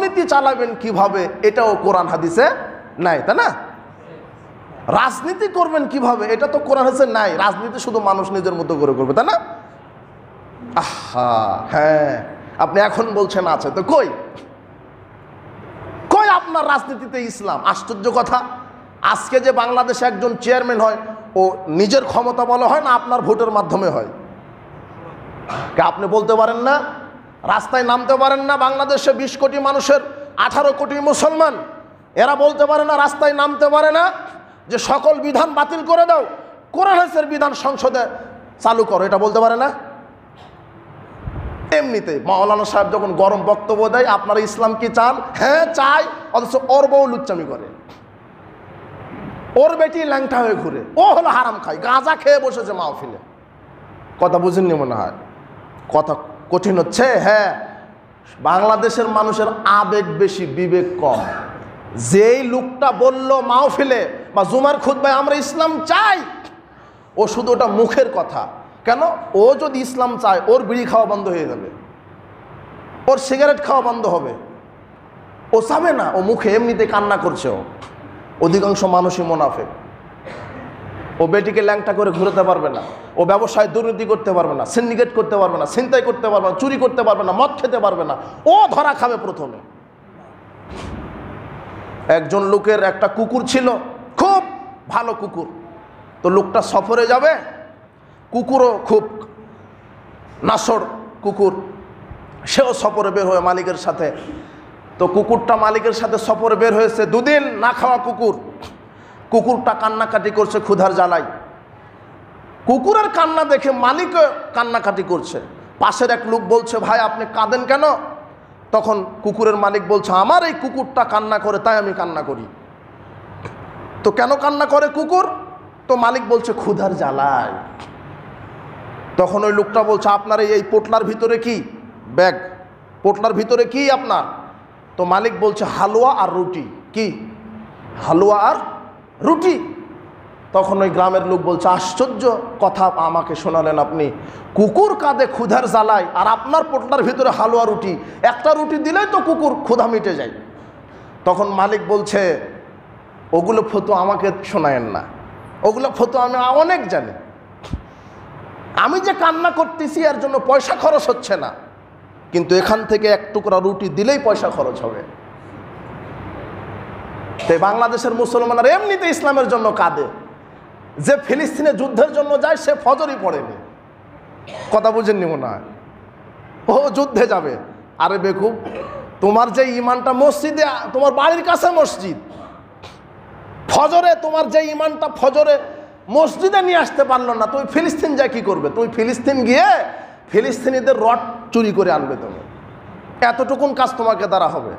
অর্থনীতি চালাবেন কিভাবে এটাও কোরআন হাদিসে নাই, তাই না? রাজনীতি করবেন কিভাবে এটা তো কোরআন হাদিসে নাই। রাজনীতি শুধু মানুষ নিজের মতো করে করবে, তাই না? আহা, হ্যাঁ, আপনি এখন বলছেন আছে, তো কই কই আপনার রাজনীতিতে ইসলাম? আশ্চর্য কথা। আজকে যে বাংলাদেশে একজন চেয়ারম্যান হয়, ও নিজের ক্ষমতা বলা হয় না আপনার ভোটের মাধ্যমে হয়? আপনি বলতে পারেন না, রাস্তায় নামতে পারেন না? বাংলাদেশে 20 কোটি মানুষের 18 কোটি মুসলমান, এরা বলতে পারে না, রাস্তায় নামতে পারে না যে সকল বিধান বাতিল করে দাও, কোরআন হাদিসের বিধান সংসদে চালু করো, এটা বলতে পারে না? এমনিতে মাওলানা সাহেব যখন গরম বক্তব্য দেয়, আপনারা ইসলাম কি চান? হ্যাঁ চাই, অথচ ওর বউ লুচ্চামি করে, ওর বেটি ল্যাংটা হয়ে ঘুরে, ও হলো হারাম খায়, গাঁজা খেয়ে বসেছে মাহফিলে। কথা বুঝেননি মনে হয়? কথা কঠিন হচ্ছে। হ্যাঁ, বাংলাদেশের মানুষের আবেগ বেশি, বিবেক কম। যেই লোকটা বলল মাহফিলে বা জুমার খুতবায় আমরা ইসলাম চাই, ও শুধু ওটা মুখের কথা। কেন? ও যদি ইসলাম চায়, ওর বিড়ি খাওয়া বন্ধ হয়ে যাবে, ওর সিগারেট খাওয়া বন্ধ হবে, ও চাবে না। ও মুখে এমনিতে কান্না করছে। ও অধিকাংশ মানুষই মুনাফিক। ও বেটিকে ল্যাংটা করে ঘুরতে পারবে না, ও ব্যবসায় দুর্নীতি করতে পারবে না, সিন্ডিকেট করতে পারবে না, ছিনতাই করতে পারবে না, চুরি করতে পারবে না, মদ খেতে পারবে না, ও ধরা খাবে প্রথমে। একজন লোকের একটা কুকুর ছিল, খুব ভালো কুকুর। তো লোকটা সফরে যাবে, কুকুরও খুব নাসর কুকুর, সেও সফরে বের হয়ে মালিকের সাথে। তো কুকুরটা মালিকের সাথে সফরে বের হয়েছে, 2 দিন না খাওয়া কুকুর। কুকুরটা কান্নাকাটি করছে ক্ষুধার জ্বালায়। কুকুরের কান্না দেখে মালিকও কান্নাকাটি করছে। পাশের এক লোক বলছে, ভাই আপনি কাঁদেন কেন? তখন কুকুরের মালিক বলছে, আমার এই কুকুরটা কান্না করে তাই আমি কান্না করি। তো কেন কান্না করে কুকুর? তো মালিক বলছে ক্ষুধার জ্বালায়। তখন ওই লোকটা বলছে, আপনার এই পোটলার ভিতরে কি? ব্যাগ, পোটলার ভিতরে কি আপনার? তো মালিক বলছে হালুয়া আর রুটি। কি? হালুয়া আর রুটি। তখন ওই গ্রামের লোক বলছে, আশ্চর্য কথা আমাকে শোনালেন আপনি, কুকুর কাঁদে ক্ষুধার জ্বালায়, আর আপনার পোটলার ভিতরে হালুয়া রুটি, একটা রুটি দিলেই তো কুকুর ক্ষুধা মিটে যায়। তখন মালিক বলছে, ওগুলো ফতোয়া আমাকে শোনায়েন না, ওগুলো ফতোয়া আমি অনেক জানি। আমি যে কান্না করতেছি এর জন্য পয়সা খরচ হচ্ছে না, কিন্তু এখান থেকে 1 টুকরা রুটি দিলেই পয়সা খরচ হবে। তাই বাংলাদেশের মুসলমানরা এমনিতে ইসলামের জন্য কাঁদে। যে ফিলিস্তিনে যুদ্ধের জন্য যায় সে ফজরই পড়েনি। কথা বুঝেননি মনে হয়? ও যুদ্ধে যাবে। আরে বেকুব, তোমার যে ইমানটা মসজিদে, তোমার বাড়ির কাছে মসজিদ, ফজরে তোমার যে ইমানটা ফজরে মসজিদে নিয়ে আসতে পারলো না, তুমি ফিলিস্তিন যা কি করবে? তুমি ফিলিস্তিন গিয়ে ফিলিস্তিনিদের রড চুরি করে আনবে। তুমি এতটুকুন কাজ তোমাকে দ্বারা হবে?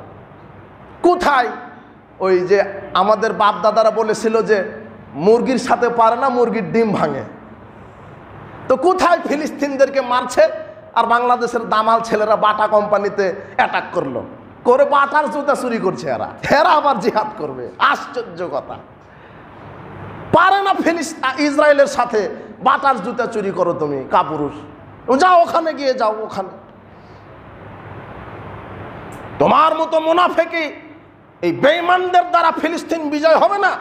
কোথায়? ওই যে আমাদের বাপ দাদারা বলেছিল যে মুরগির সাথে পারে না, মুরগির ডিম ভাঙে। তো কোথায় ফিলিস্তিনদেরকে মারছে, আর বাংলাদেশের দামাল ছেলেরা বাটা কোম্পানিতে অ্যাটাক করলো, করে বাটার জুতা চুরি করছে। এরা আবার জিহাদ করবে। আশ্চর্য কথা। পারে না ইসরায়েলের সাথে বাটার জুতা চুরি করো তুমি, কাপুরুষ। যাও ওখানে গিয়ে যাও, ওখানে তোমার মতো মুনাফিকি এই বেঈমানদের দ্বারা ফিলিস্তিন বিজয় হবে না।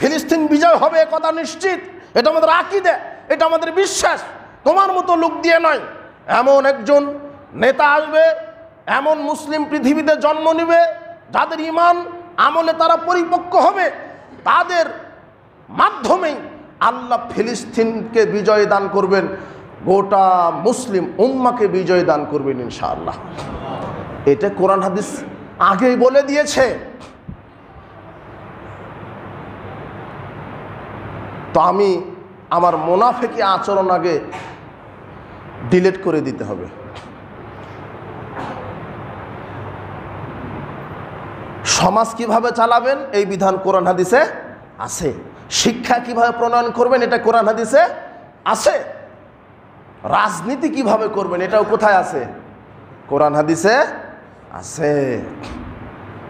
ফিলিস্তিন বিজয় হবে এ কথা নিশ্চিত। এটা আমাদের আকীদা, এটা আমাদের বিশ্বাস। তোমার মতো লোক দিয়ে নয়। এমন একজন নেতা আসবে, এমন মুসলিম পৃথিবীতে জন্ম নেবে যাদের ঈমান আমলে তারা পরিপক্ক হবে, তাদের মাধ্যমেই আল্লাহ ফিলিস্তিনকে বিজয় দান করবেন, গোটা মুসলিম উম্মাকে বিজয় দান করবেন ইনশাআল্লাহ। এটা কোরআন হাদিস আগেই বলে দিয়েছে। তো আমি আমার মুনাফিকি আচরণ আগে ডিলিট করে দিতে হবে। সমাজ কিভাবে চালাবেন এই বিধান কোরআন হাদিসে আছে। শিক্ষা কিভাবে প্রণয়ন করবেন এটা কোরআন হাদিসে আছে। রাজনীতি কিভাবে করবেন এটাও কোথায় আছে? কোরআন হাদিসে আছে।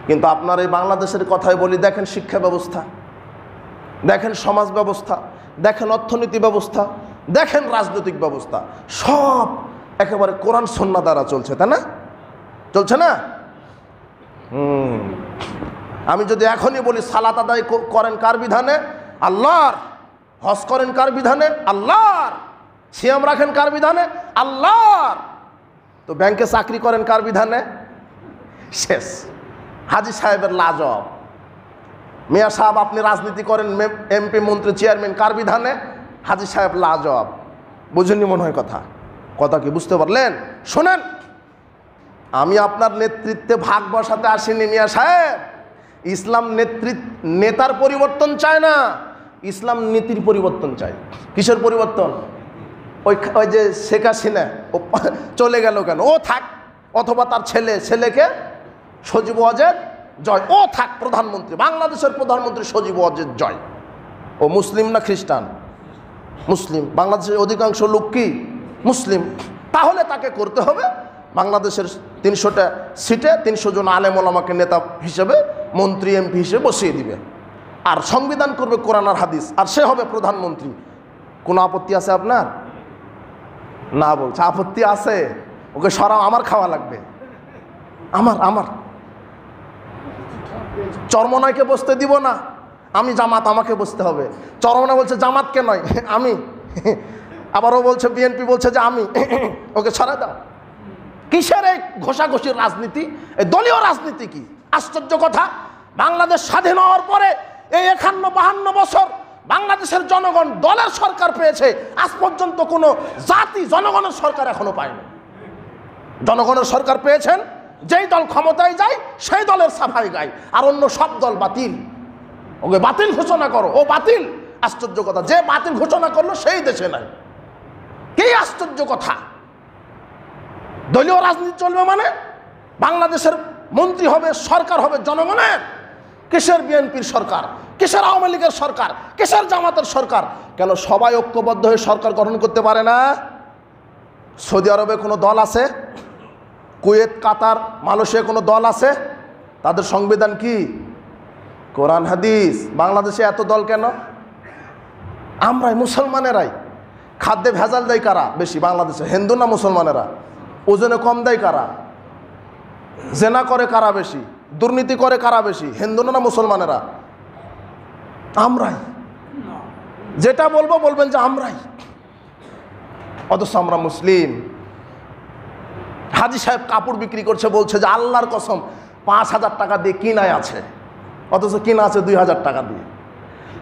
কিন্তু আপনার এই বাংলাদেশের কথাই বলি, দেখেন শিক্ষা ব্যবস্থা, দেখেন সমাজ ব্যবস্থা, দেখেন অর্থনীতি ব্যবস্থা, দেখেন রাজনৈতিক ব্যবস্থা, সব একেবারে কোরআন সুন্নাহ দ্বারা চলছে, তাই না? চলছে না? আমি যদি এখনই বলি সালাত আদায় করেন কার বিধানে? আল্লাহর। হজ করেন কার বিধানে? আল্লাহর। সিয়াম রাখেন কার বিধানে? আল্লাহর। তো ব্যাংকে চাকরি করেন কার বিধানে? শেষ। হাজী সাহেবের লাজবাব। মিয়া সাহেব আপনি রাজনীতি করেন, এমপি মন্ত্রী চেয়ারম্যান কার বিধানে? হাজী সাহেব লাজবাব। বুঝেননি মনে হয় কথা? কথা কি বুঝতে পারলেন? শোনেন, আমি আপনার নেতৃত্বে ভাগ বসাতে আসিনি মিয়া সাহেব। ইসলাম নেতার পরিবর্তন চায় না, ইসলাম নীতির পরিবর্তন চায়। কিসের পরিবর্তন? ওই যে শেখ হাসিনা ও চলে গেল কেন? ও থাক, অথবা তার ছেলেকে সজীব ওয়াজেদ জয়, ও থাক প্রধানমন্ত্রী, বাংলাদেশের প্রধানমন্ত্রী সজীব ওয়াজেদ জয়। ও মুসলিম না খ্রিস্টান? মুসলিম। বাংলাদেশের অধিকাংশ লোক কি মুসলিম? তাহলে তাকে করতে হবে বাংলাদেশের 300টা সিটে 300 জন আলেম ওলামাকে নেতা হিসেবে, মন্ত্রী এমপি হিসেবে বসিয়ে দিবে, আর সংবিধান করবে কোরআন আর হাদিস, আর সে হবে প্রধানমন্ত্রী। কোনো আপত্তি আছে আপনার? না বলছে আপত্তি আছে। ওকে সরাও, আমার খাওয়া লাগবে, আমার চরমনাইকে বসতে দিব না, আমি জামাত, আমাকে বসতে হবে। চরমনাই বলছে জামাতকে নয়, আমি। আবারও বলছে বিএনপি বলছে যে আমি। ওকে সরা দাও। কিসের এই ঘষাঘষির রাজনীতি? এই দলীয় রাজনীতি কি? আশ্চর্য কথা, বাংলাদেশ স্বাধীন হওয়ার পরে এই 51-52 বছর বাংলাদেশের জনগণ দলের সরকার পেয়েছে, আজ পর্যন্ত কোনো জাতি জনগণের সরকার এখনো পায়নি। জনগণের সরকার পেয়েছেন, যেই দল ক্ষমতায় যায় সেই দলের সাফাই গায়, আর অন্য সব দল বাতিল। ওকে বাতিল ঘোষণা করো, ও বাতিল। আশ্চর্য কথা, যে বাতিল ঘোষণা করলো সেই দেশে নাই। কি আশ্চর্য কথা! দলীয় রাজনীতি চলবে মানে বাংলাদেশের মন্ত্রী হবে, সরকার হবে জনগণের। কিসের বিএনপির সরকার? কিসের আওয়ামী লীগের সরকার? কিসের জামাতের সরকার? কেন সবাই ঐক্যবদ্ধ হয়ে সরকার গঠন করতে পারে না? সৌদি আরবে কোনো দল আছে? কুয়েত, কাতার, মালয়েশিয়া কোনো দল আছে? তাদের সংবিধান কি? কোরআন হাদিস। বাংলাদেশে এত দল কেন? আমরাই, মুসলমানেরাই। খাদ্যে ভেজাল দেয় কারা বেশি বাংলাদেশে? হিন্দু না মুসলমানেরা? ওজনে কম দেয় কারা? জেনা করে কারা বেশি? দুর্নীতি করে কারা বেশি? হিন্দু না মুসলমানেরা? আমরাই। যেটা বলবো বলবেন যে আমরাই, অথচ আমরা মুসলিম। হাজী সাহেব কাপড় বিক্রি করছে, বলছে যে আল্লাহর কসম 5,000 টাকা দিয়ে কিনায় আছে, অথচ কিনা আছে 2,000 টাকা দিয়ে।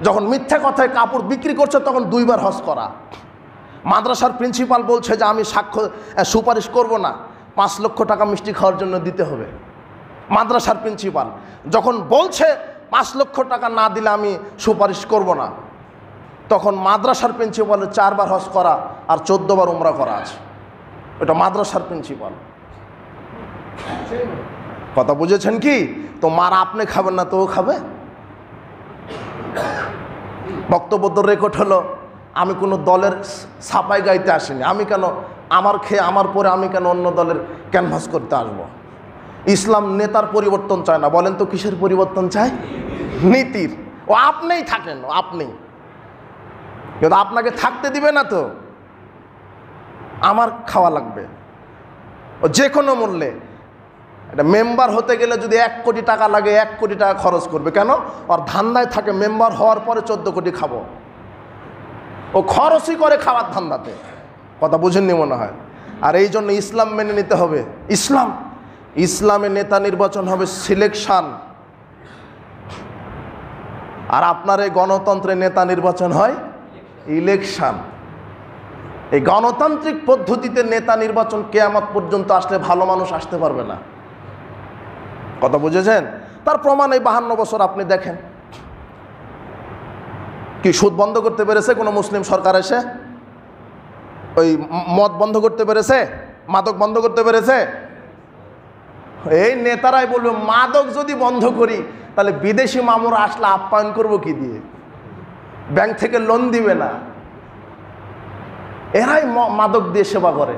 যখন মিথ্যা কথায় কাপড় বিক্রি করছে তখন 2 বার হজ করা। মাদ্রাসার প্রিন্সিপাল বলছে যে আমি সুপারিশ করব না, 5 লক্ষ টাকা মিষ্টি খাওয়ার জন্য দিতে হবে। মাদ্রাসার প্রিন্সিপাল যখন বলছে 5 লক্ষ টাকা না দিলে আমি সুপারিশ করব না, তখন মাদ্রাসার প্রিন্সিপালের 4 বার হজ করা আর 14 বার উমরা করা আছে। এটা মাদ্রাসার প্রিন্সিপাল। কথা বুঝেছেন কি? তো মার আপনি খাবেন না তো ও খাবে? বক্তব্য তো রেকর্ড হলো, আমি কোনো দলের ছাপাই গাইতে আসিনি। আমি কেন আমার খেয়ে আমার পরে আমি কেন অন্য দলের ক্যানভাস করতে আসব? ইসলাম নেতার পরিবর্তন চায় না। বলেন তো কিসের পরিবর্তন চায়? নীতির। ও আপনিই থাকেন, আপনি, কিন্তু আপনাকে থাকতে দিবে না তো। আমার খাওয়া লাগবে ও যে কোনো মূল্যে। এটা মেম্বার হতে গেলে যদি 1 কোটি টাকা লাগে 1 কোটি টাকা খরচ করবে। কেন? ওর ধান্দায় থাকে মেম্বার হওয়ার পরে 14 কোটি খাবো। ও খরচই করে খাওয়ার ধান্দাতে। কথা বুঝেননি মনে হয়। আর এই জন্য ইসলাম মেনে নিতে হবে। ইসলামে নেতা নির্বাচন হবে সিলেকশন, আর আপনার এই গণতন্ত্রে নেতা নির্বাচন হয় ইলেকশন। এই গণতান্ত্রিক পদ্ধতিতে নেতা নির্বাচন কিয়ামত পর্যন্ত আসলে ভালো মানুষ আসতে পারবে না। কথা বুঝেছেন? তার প্রমাণ এই 52 বছর আপনি দেখেন। কি সুদ বন্ধ করতে পেরেছে কোনো মুসলিম সরকার এসে? ওই মদ বন্ধ করতে পেরেছে? মাদক বন্ধ করতে পেরেছে? এই নেতারাই বলবে মাদক যদি বন্ধ করি তাহলে বিদেশি মামুরা আসলে আপ্যায়ন করবো কি দিয়ে? ব্যাংক থেকে লোন দিবে না। এরাই মাদক দিয়ে সেবা করে।